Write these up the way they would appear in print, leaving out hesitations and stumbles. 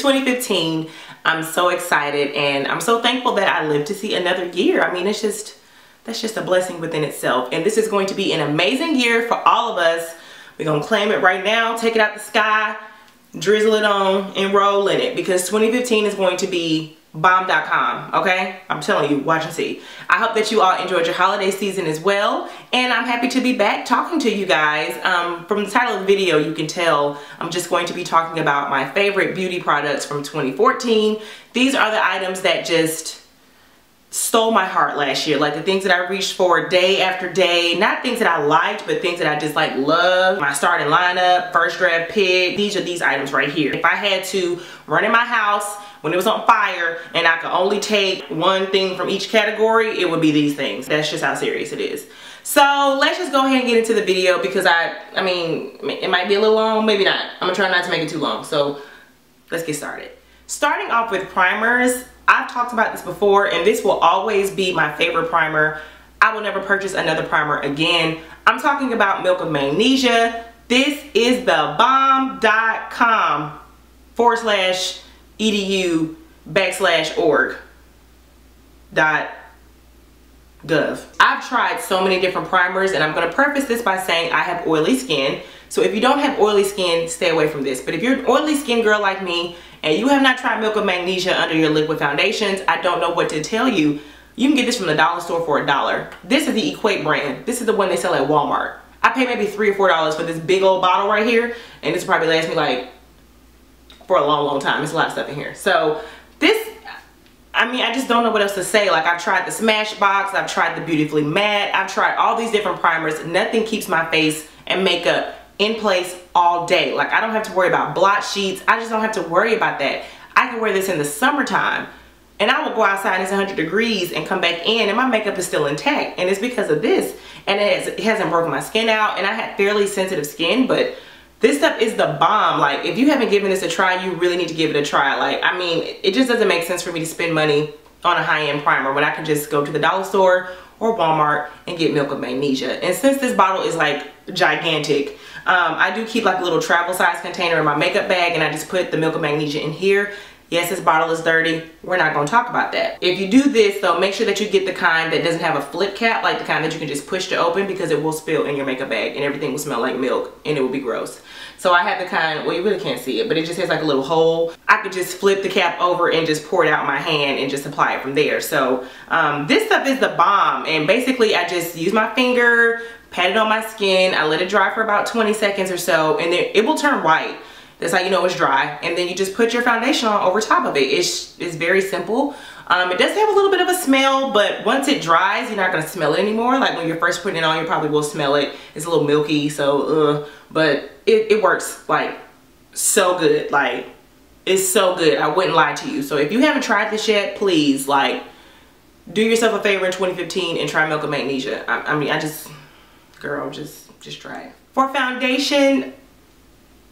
2015. I'm so excited and I'm so thankful that I lived to see another year. I mean, that's just a blessing within itself. And this is going to be an amazing year for all of us. We're gonna claim it right now, take it out the sky, drizzle it on, and roll in it, because 2015 is going to be bomb.com, okay? I'm telling you, watch and see. I hope that you all enjoyed your holiday season as well, and I'm happy to be back talking to you guys. From the title of the video, you can tell I'm just going to be talking about my favorite beauty products from 2014. These are the items that just stole my heart last year, like the things that I reached for day after day. Not things that I liked, but things that I just like loved. My starting lineup, first draft pick. These are these items right here. If I had to run in my house when it was on fire and I could only take one thing from each category, it would be these things. That's just how serious it is. So let's just go ahead and get into the video, because I mean, it might be a little long, maybe not. I'm gonna try not to make it too long. So let's get started. Starting off with primers, I've talked about this before, and this will always be my favorite primer. I will never purchase another primer again. I'm talking about Milk of Magnesia. This is the bomb.com/edu/org.gov. I've tried so many different primers, and I'm going to preface this by saying I have oily skin. So if you don't have oily skin, stay away from this. But if you're an oily skin girl like me, and you have not tried Milk of Magnesia under your liquid foundations, I don't know what to tell you. You can get this from the dollar store for $1. This is the Equate brand. This is the one they sell at Walmart. I paid maybe $3 or $4 for this big old bottle right here, and this probably lasts me like for a long time. There's a lot of stuff in here. So this, I mean, I just don't know what else to say. Like, I've tried the Smashbox, I've tried the Beautifully Matte, I've tried all these different primers. Nothing keeps my face and makeup in place all day. Like, I don't have to worry about blotch sheets. I just don't have to worry about that. I can wear this in the summertime, and I will go outside and it's 100 degrees and come back in and my makeup is still intact, and it's because of this. And it hasn't broken my skin out, and I had fairly sensitive skin, but this stuff is the bomb. Like, if you haven't given this a try, you really need to give it a try. Like, I mean, it just doesn't make sense for me to spend money on a high-end primer when I can just go to the dollar store or Walmart and get Milk of Magnesia. And since this bottle is like gigantic, I do keep like a little travel size container in my makeup bag, and I just put the Milk of Magnesia in here. Yes, this bottle is dirty. We're not going to talk about that. If you do this though, make sure that you get the kind that doesn't have a flip cap, like the kind that you can just push to open, because it will spill in your makeup bag and everything will smell like milk and it will be gross. So I have the kind, well, you really can't see it, but it just has like a little hole. I could just flip the cap over and just pour it out in my hand and just apply it from there. So this stuff is the bomb, and basically I just use my finger, pat it on my skin, I let it dry for about 20 seconds or so, and then it will turn white. That's how you know it's dry. And then you just put your foundation on over top of it. It's very simple. It does have a little bit of a smell, but once it dries, you're not gonna smell it anymore. Like when you're first putting it on, you probably will smell it. It's a little milky, so but it works like so good. Like, it's so good. I wouldn't lie to you. So if you haven't tried this yet, please, like, do yourself a favor in 2015 and try Milk of Magnesia. I mean, girl, just try it. For foundation,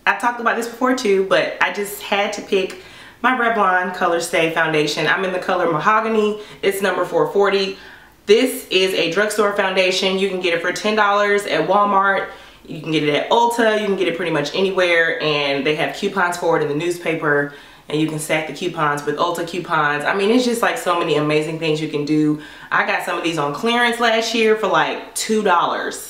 I've talked about this before too, but I just had to pick my Revlon Colorstay foundation. I'm in the color Mahogany. It's number 440. This is a drugstore foundation. You can get it for $10 at Walmart. You can get it at Ulta. You can get it pretty much anywhere, and they have coupons for it in the newspaper, and you can stack the coupons with Ulta coupons. I mean, it's just like so many amazing things you can do. I got some of these on clearance last year for like $2.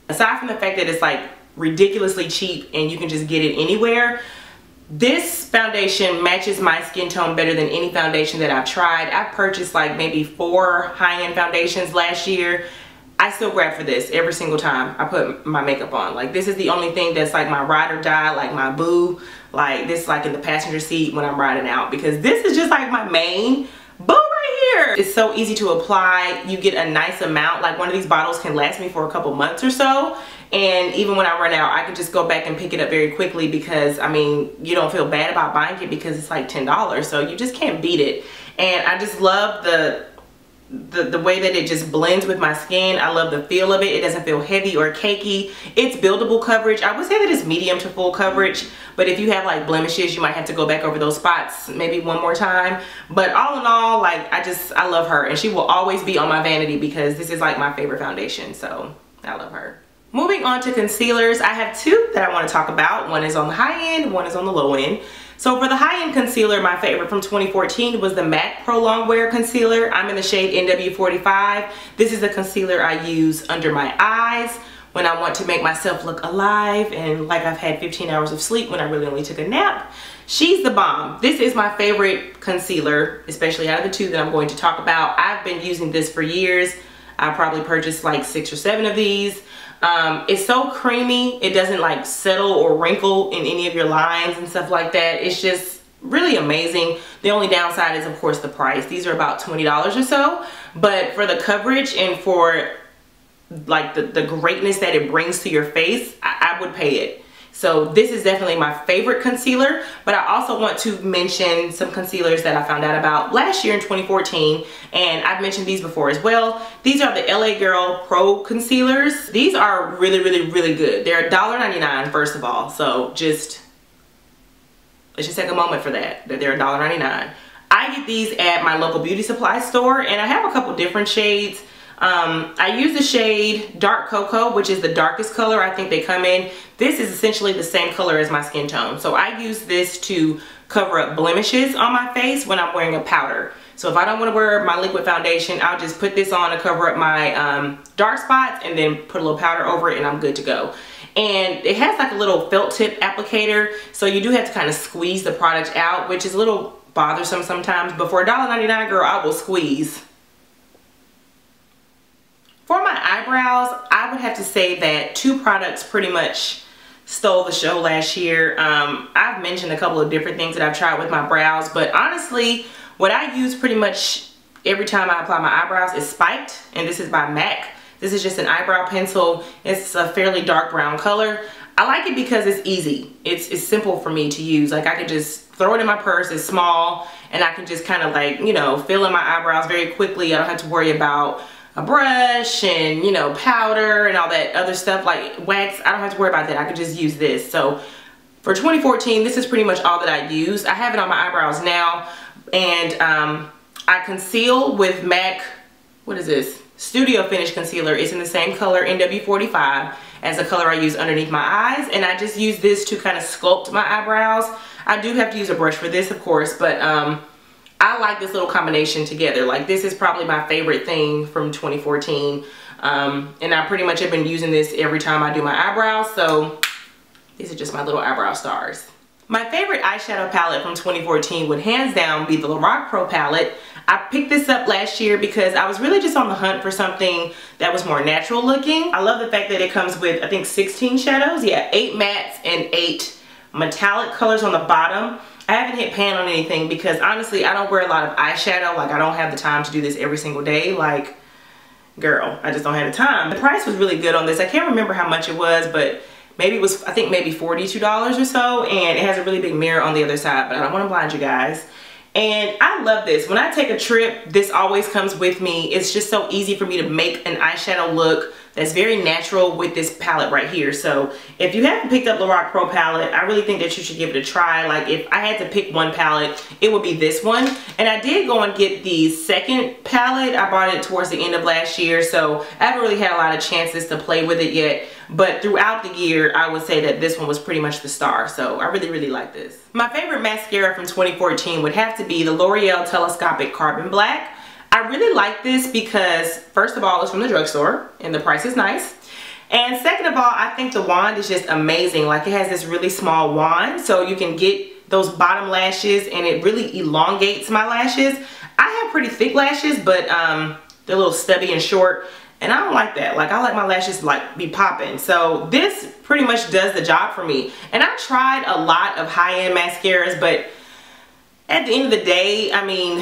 Aside from the fact that it's like ridiculously cheap and you can just get it anywhere, this foundation matches my skin tone better than any foundation that I've tried. I've purchased like maybe 4 high-end foundations last year. I still grab for this every single time I put my makeup on. Like, this is the only thing that's like my ride or die, like my boo. Like, this is like in the passenger seat when I'm riding out, because this is just like my main boo right here. It's so easy to apply. You get a nice amount. Like, one of these bottles can last me for a couple months or so, and even when I run out, I can just go back and pick it up very quickly, because I mean, you don't feel bad about buying it because it's like $10, so you just can't beat it. And I just love the way that it just blends with my skin. I love the feel of it. It doesn't feel heavy or cakey. It's buildable coverage. I would say that it's medium to full coverage, but if you have like blemishes, you might have to go back over those spots maybe one more time. But all in all, like, I love her, and she will always be on my vanity because this is like my favorite foundation. So I love her. Moving on to concealers, I have two that I want to talk about. One is on the high end, one is on the low end. So for the high-end concealer, my favorite from 2014 was the MAC Pro Longwear Concealer. I'm in the shade NW45. This is the concealer I use under my eyes when I want to make myself look alive and like I've had 15 hours of sleep when I really only took a nap. She's the bomb. This is my favorite concealer, especially out of the two that I'm going to talk about. I've been using this for years. I probably purchased like 6 or 7 of these. It's so creamy. It doesn't like settle or wrinkle in any of your lines and stuff like that. It's just really amazing. The only downside is of course the price. These are about $20 or so, but for the coverage and for like the greatness that it brings to your face, I would pay it. So this is definitely my favorite concealer, but I also want to mention some concealers that I found out about last year in 2014, and I've mentioned these before as well. These are the LA Girl Pro Concealers. These are really, really, really good. They're $1.99 first of all, so let's just take a moment for that they're $1.99. I get these at my local beauty supply store, and I have a couple different shades. I use the shade Dark Cocoa, which is the darkest color I think they come in. This is essentially the same color as my skin tone. So I use this to cover up blemishes on my face when I'm wearing a powder. So if I don't want to wear my liquid foundation, I'll just put this on to cover up my dark spots and then put a little powder over it and I'm good to go. And it has like a little felt tip applicator, so you do have to kind of squeeze the product out, which is a little bothersome sometimes, but for $1.99, girl, I will squeeze. For my eyebrows, I would have to say that 2 products pretty much stole the show last year. I've mentioned a couple of different things that I've tried with my brows, but honestly, what I use pretty much every time I apply my eyebrows is Spiked, and this is by MAC. This is just an eyebrow pencil. It's a fairly dark brown color. I like it because it's easy. It's simple for me to use. Like I could just throw it in my purse, it's small, and I can just kind of like, you know, fill in my eyebrows very quickly. I don't have to worry about a brush and, you know, powder and all that other stuff like wax. I don't have to worry about that. I could just use this. So for 2014, this is pretty much all that I use. I have it on my eyebrows now, and I conceal with MAC, what is this? Studio Finish Concealer. It's in the same color, NW45, as the color I use underneath my eyes, and I just use this to kind of sculpt my eyebrows. I do have to use a brush for this, of course, but I like this little combination together. Like this is probably my favorite thing from 2014, and I pretty much have been using this every time I do my eyebrows, so these are just my little eyebrow stars. My favorite eyeshadow palette from 2014 would hands down be the Lorac Pro palette. I picked this up last year because I was really just on the hunt for something that was more natural looking. I love the fact that it comes with, I think, 16 shadows. Yeah, 8 mattes and 8 metallic colors on the bottom. I haven't hit pan on anything because honestly, I don't wear a lot of eyeshadow. Like I don't have the time to do this every single day. Like, girl, I just don't have the time. The price was really good on this. I can't remember how much it was, but maybe it was, I think maybe $42 or so, and it has a really big mirror on the other side, but I don't want to blind you guys. And I love this. When I take a trip, this always comes with me. It's just so easy for me to make an eyeshadow look that's very natural with this palette right here. So if you haven't picked up Lorac Pro palette, I really think that you should give it a try. Like if I had to pick one palette, it would be this one. And I did go and get the second palette. I bought it towards the end of last year, so I haven't really had a lot of chances to play with it yet. But throughout the year, I would say that this one was pretty much the star. So I really, really like this. My favorite mascara from 2014 would have to be the L'Oreal Telescopic Carbon Black. I really like this because, first of all, it's from the drugstore and the price is nice. And second of all, I think the wand is just amazing. Like it has this really small wand, so you can get those bottom lashes and it really elongates my lashes. I have pretty thick lashes, but they're a little stubby and short. And I don't like that. Like I like my lashes to like be popping. So this pretty much does the job for me. And I tried a lot of high-end mascaras, but at the end of the day, I mean,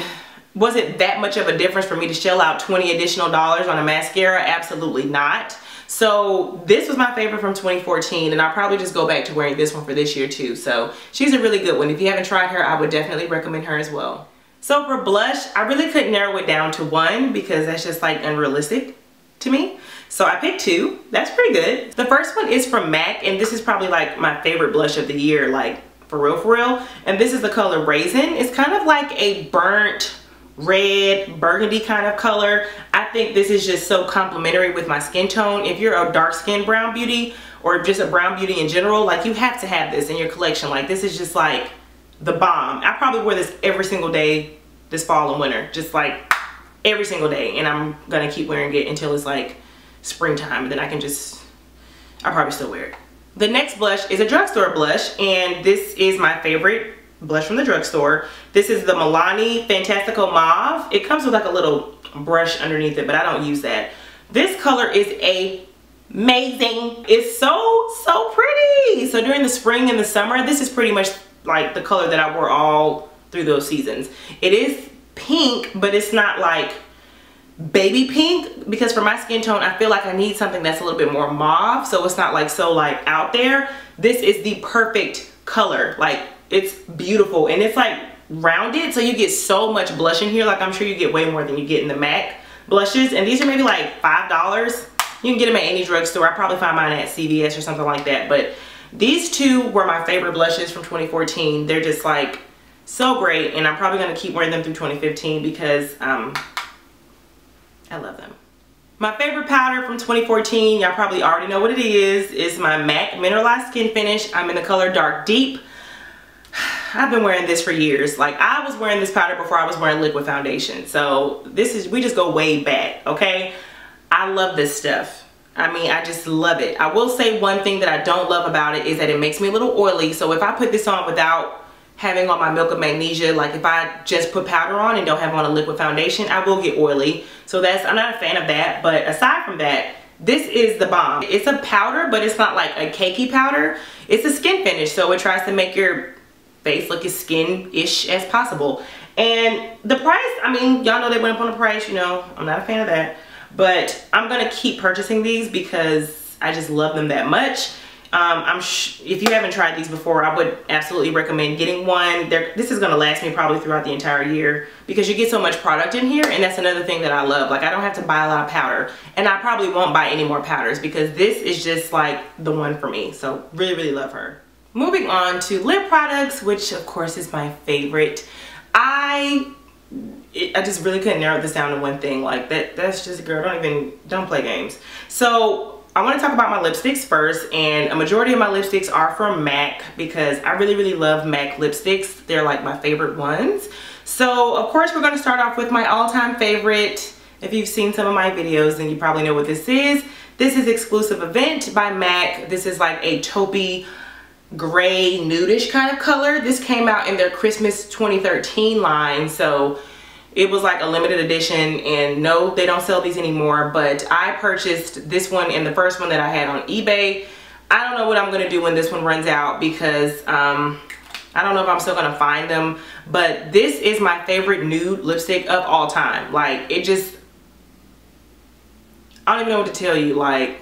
was it that much of a difference for me to shell out $20 additional on a mascara? Absolutely not. So this was my favorite from 2014, and I'll probably just go back to wearing this one for this year too. So she's a really good one. If you haven't tried her, I would definitely recommend her as well. So for blush, I really couldn't narrow it down to one because that's just like unrealistic to me. So I picked 2. That's pretty good. The first one is from MAC, and this is probably like my favorite blush of the year, like for real, for real. And this is the color Raizin. It's kind of like a burnt red, burgundy kind of color. I think this is just so complimentary with my skin tone. If you're a dark skinned brown beauty or just a brown beauty in general, like you have to have this in your collection. Like this is just like the bomb. I probably wear this every single day this fall and winter, just like every single day, and I'm gonna keep wearing it until it's like springtime, and then I'll probably still wear it. The next blush is a drugstore blush, and this is my favorite blush from the drugstore. This is the Milani Fantastico Mauve. It comes with like a little brush underneath it, but I don't use that. This color is amazing. It's so pretty. So during the spring and the summer, this is pretty much like the color that I wore all through those seasons. It is pink, but it's not like baby pink, because for my skin tone I feel like I need something that's a little bit more mauve, so it's not like so like out there. This is the perfect color. Like it's beautiful, and it's like rounded, so you get so much blush in here. Like I'm sure you get way more than you get in the MAC blushes, and these are maybe like $5. You can get them at any drugstore. I probably find mine at CVS or something like that, but these two were my favorite blushes from 2014. They're just like so great, and I'm probably going to keep wearing them through 2015 because I love them. My favorite powder from 2014, y'all probably already know what it is my MAC Mineralized Skin Finish. I'm in the color Dark Deep. I've been wearing this for years. Like I was wearing this powder before I was wearing liquid foundation. So we just go way back, okay? I love this stuff. I mean, I just love it. I will say one thing that I don't love about it is that it makes me a little oily. So if I put this on without having on my Milk of Magnesia, like if I just put powder on and don't have on a liquid foundation, I will get oily. So I'm not a fan of that. But aside from that, this is the bomb. It's a powder, but it's not like a cakey powder. It's a skin finish, so it tries to make your face look as skin-ish as possible. And the price, I mean, y'all know they went up on the price, you know, I'm not a fan of that. But I'm gonna keep purchasing these because I just love them that much. If you haven't tried these before, I would absolutely recommend getting one. This is gonna last me probably throughout the entire year because you get so much product in here, and that's another thing that I love. Like I don't have to buy a lot of powder, and I probably won't buy any more powders because this is just like the one for me. So really love her. Moving on to lip products, which of course is my favorite. I just really couldn't narrow this down to one thing. Like that's just, girl, don't play games. So I want to talk about my lipsticks first, and a majority of my lipsticks are from MAC because I really love MAC lipsticks. They're like my favorite ones. So of course we're going to start off with my all-time favorite. If you've seen some of my videos, then you probably know what this is. This is Exclusive Event by MAC. This is like a taupey gray nudish kind of color. This came out in their Christmas 2013 line, so it was like a limited edition, and no, they don't sell these anymore, but I purchased this one and the first one that I had on eBay. I don't know what I'm gonna do when this one runs out because I don't know if I'm still gonna find them, but this is my favorite nude lipstick of all time. Like it just, I don't even know what to tell you. Like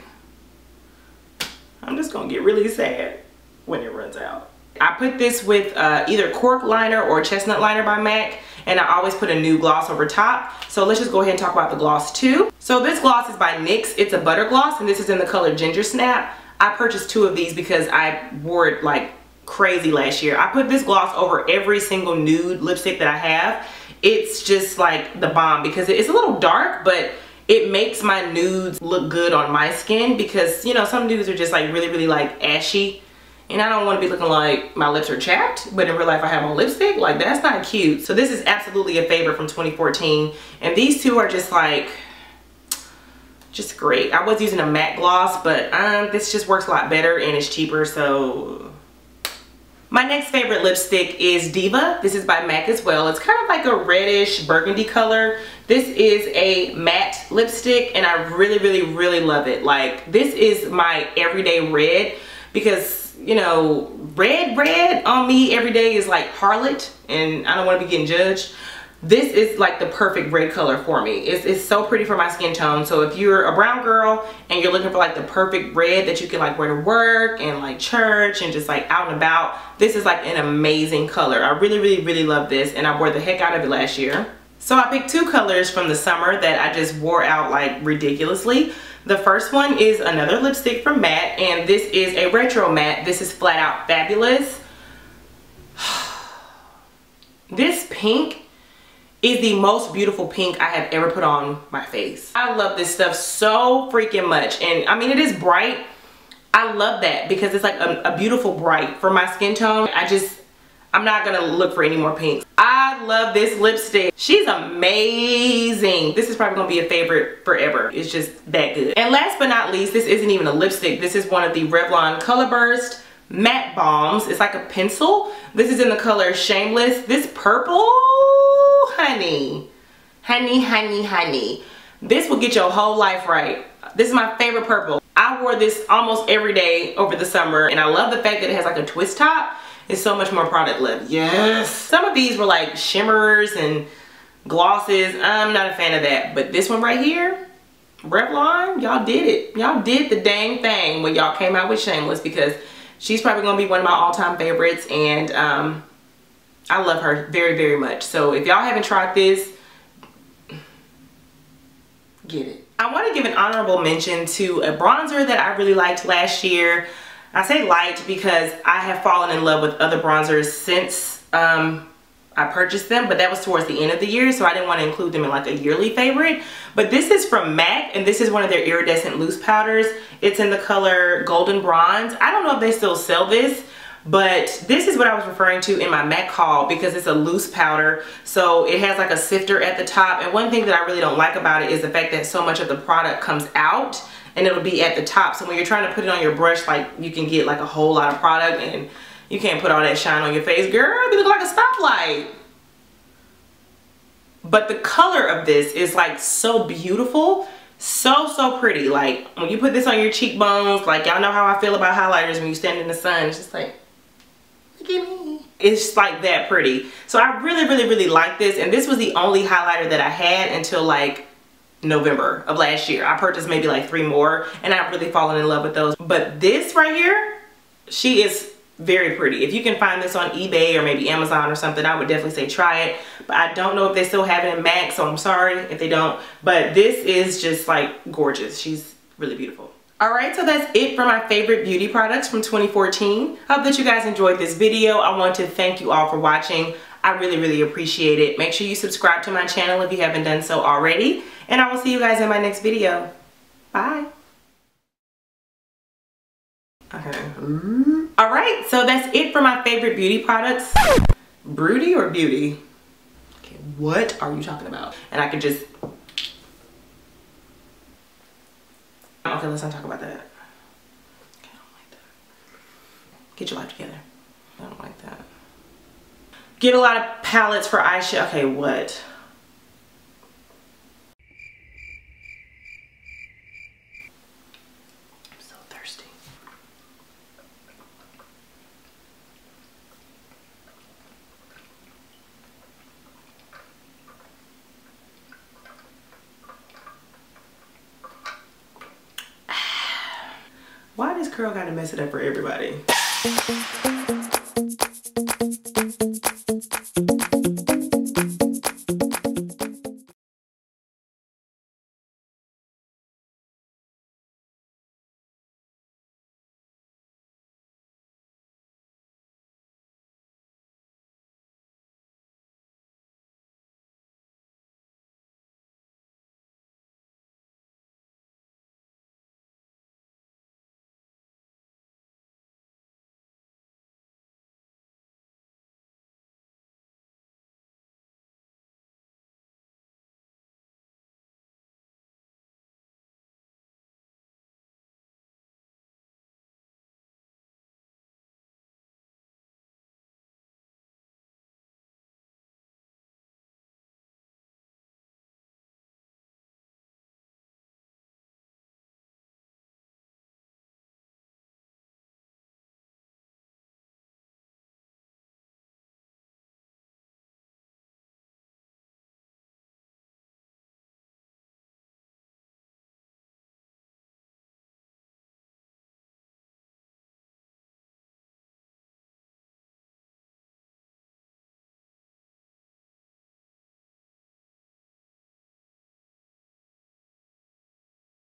I'm just gonna get really sad when it runs out. I put this with either Cork Liner or Chestnut Liner by MAC, and I always put a nude gloss over top. So let's just go ahead and talk about the gloss too. So this gloss is by NYX. It's a butter gloss, and this is in the color Ginger Snap. I purchased 2 of these because I wore it like crazy last year. I put this gloss over every single nude lipstick that I have. It's just like the bomb because it's a little dark, but it makes my nudes look good on my skin because, you know, some nudes are just like really like ashy. And I don't want to be looking like my lips are chapped, but in real life I have on lipstick. Like that's not cute. So this is absolutely a favorite from 2014. And these two are just like, just great. I was using a matte gloss, but this just works a lot better and it's cheaper, so. My next favorite lipstick is Diva. This is by MAC as well. It's kind of like a reddish burgundy color. This is a matte lipstick and I really love it. Like this is my everyday red because, you know, red on me every day is like harlot, and I don't want to be getting judged. This is like the perfect red color for me. It's so pretty for my skin tone. So if you're a brown girl and you're looking for like the perfect red that you can like wear to work and like church and just like out and about, this is like an amazing color. I really love this, and I wore the heck out of it last year. So I picked 2 colors from the summer that I just wore out like ridiculously. The first one is another lipstick from MAC, and this is a retro matte. This is Flat Out Fabulous. This pink is the most beautiful pink I have ever put on my face. I love this stuff so freaking much. And I mean, it is bright. I love that because it's like a beautiful bright for my skin tone. I'm not gonna look for any more pinks. I love this lipstick. She's amazing. This is probably gonna be a favorite forever. It's just that good. And last but not least, this isn't even a lipstick. This is one of the Revlon Color Burst matte balms. It's like a pencil. This is in the color Shameless. This purple, honey. This will get your whole life right. This is my favorite purple. I wore this almost every day over the summer, and I love the fact that it has like a twist top. It's so much more product left. Yes. Some of these were like shimmers and glosses. I'm not a fan of that. But this one right here, Revlon, y'all did it. Y'all did the dang thing when y'all came out with Shameless, because she's probably going to be one of my all-time favorites. And I love her very, very much. So if y'all haven't tried this, get it. I want to give an honorable mention to a bronzer that I really liked last year. I say light because I have fallen in love with other bronzers since I purchased them, but that was towards the end of the year, so I didn't want to include them in like a yearly favorite. But this is from MAC, and this is one of their iridescent loose powders. It's in the color Golden Bronze. I don't know if they still sell this, but this is what I was referring to in my MAC haul because it's a loose powder. So it has like a sifter at the top, and one thing that I really don't like about it is the fact that so much of the product comes out and it'll be at the top. So when you're trying to put it on your brush, like you can get like a whole lot of product and you can't put all that shine on your face. Girl, you look like a stoplight. But the color of this is like so beautiful. So pretty. Like when you put this on your cheekbones, like y'all know how I feel about highlighters when you stand in the sun. It's just like, look at me. It's like that pretty. So I really like this. And this was the only highlighter that I had until like November of last year. I purchased maybe like 3 more and I've really fallen in love with those. But this right here, she is very pretty. If you can find this on eBay or maybe Amazon or something, I would definitely say try it. But I don't know if they still have it in MAC, so I'm sorry if they don't. But this is just like gorgeous. She's really beautiful. Alright, so that's it for my favorite beauty products from 2014. Hope that you guys enjoyed this video. I want to thank you all for watching. I really appreciate it. Make sure you subscribe to my channel if you haven't done so already. And I will see you guys in my next video. Bye. Okay. Alright, so that's it for my favorite beauty products. Broody or beauty? Okay, what are you talking about? And I could just... Okay, let's not talk about that. Okay, I don't like that. Get your life together. I don't like that. Get a lot of palettes for eyeshadow. Okay, what? I'm so thirsty. Why does Curl gotta mess it up for everybody?